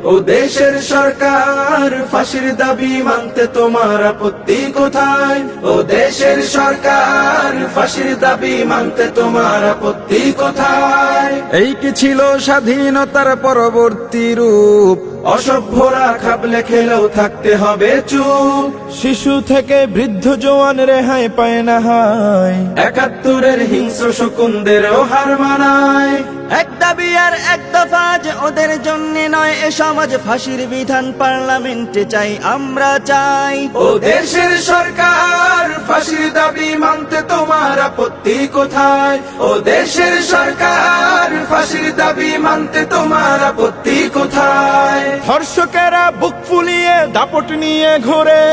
ও দেশের সরকার ফাঁসির দাবি মানতে তোমার আপত্তি কোথায়? ও দেশের সরকার ফাঁসির দাবি মানতে তোমার আপত্তি কোথায়? এই কি ছিল স্বাধীনতার পরবর্তী রূপ? অসভ্যরা খাবলে খেলেও থাকতে হবে চুপ। শিশু থেকে বৃদ্ধ জওয়ান রেহাই পায় না হায়। ৭১-এর হিংস্র শকুনদেরও হার মানায়। এক দাবি আর এক দফা যে ওদের জন্য নয়, এ সমাজ ফাঁসির বিধান পার্লামেন্টে চাই, আমরা চাই। ও দেশের সরকার ফাঁসির দাবি মানতে তোমার আপত্তি কোথায়? ও দেশের সরকার ফাঁসির দাবি মানতে তোমার আপত্তি কোথায়? ধর্ষকেরা বুক ফুলিয়ে দাপট নিয়ে ঘোরে,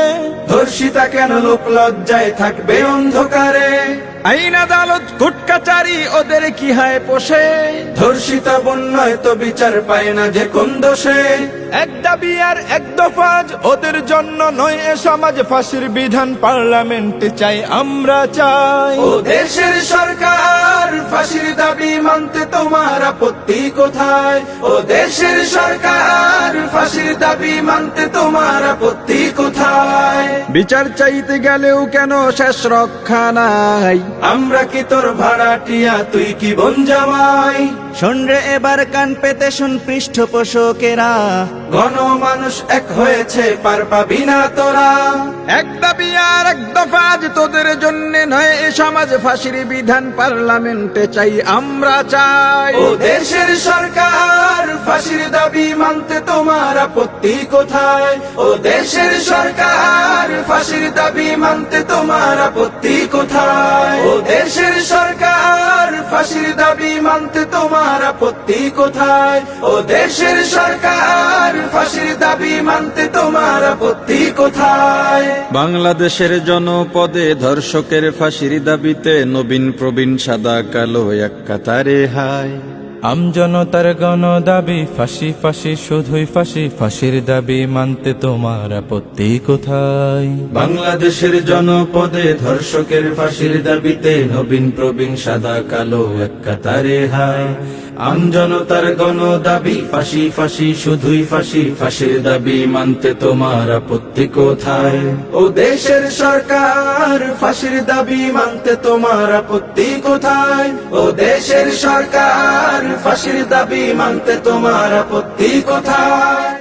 ধর্ষিতা কেন লোক লজ্জায় থাকবে অন্ধকারে? আইন আদালত কোর্ট কাচারি ওদের কি হয় পোষে? ধর্ষিতা বন্যায় তো বিচার পায় না যে কোন দোষে। এক দাবি আর এক দফা ওদের জন্য নয়, এ সমাজ ফাঁসির বিধান পার্লামেন্টে চাই, আমরা চাই। ও দেশের সরকার ফাঁসির দাবি মানতে তোমার আপত্তি কোথায়? ও দেশের সরকার ফাঁসির দাবি মানতে তোমার আপত্তি কোথায়? বিচার চাইতে গেলেও কেন শেষ রক্ষা নাই? আমরা কি তোর ভাড়াটিয়া, তুই কি বোন জামাই? শোন রে এবার কান পেতে শোন পৃষ্ঠপোষকেরা, গণ মানুষ এক হয়েছে, পার পাবি না তোরা। এক দাবি আর এক দফা যে তোদের জন্য নয়, এ সমাজ ফাঁসির বিধান পার্লামেন্টে চাই, আমরা চাই। ও দেশের সরকার ফাঁসির দাবি মানতে তোমার আপত্তি কোথায়? ও দেশের সরকার ফাঁসির দাবি মানতে তোমার আপত্তি কোথায়? ও দেশের সরকার ফাঁসির দাবি মানতে তোমার আপত্তি কোথায়? ও দেশের সরকার ফাঁসির দাবি মানতে তোমার আপত্তি কোথায়? বাংলাদেশের জনপদে ধর্ষকের ফাঁসির দাবিতে নবীন প্রবীণ সাদা কালো এক কাতারে হায়। আমজনতার গণ দাবি ফাঁসি ফাঁসি শুধুই ফাঁসি, ফাঁসির দাবি মানতে তোমার আপত্তি কোথায়? বাংলাদেশের জনপদে ধর্ষকের ফাঁসির দাবিতে নবীন প্রবীণ সাদা কালো এক কাতারে হায়। আমজনতার গণ দাবি ফাঁসি ফাঁসি শুধুই ফাঁসি, ফাঁসির দাবি মানতে তোমার আপত্তি কোথায়? ও দেশের সরকার ফাঁসির দাবি মানতে তোমার আপত্তি কোথায়? ও দেশের সরকার ফাঁসির দাবি মানতে তোমার আপত্তি কোথায়?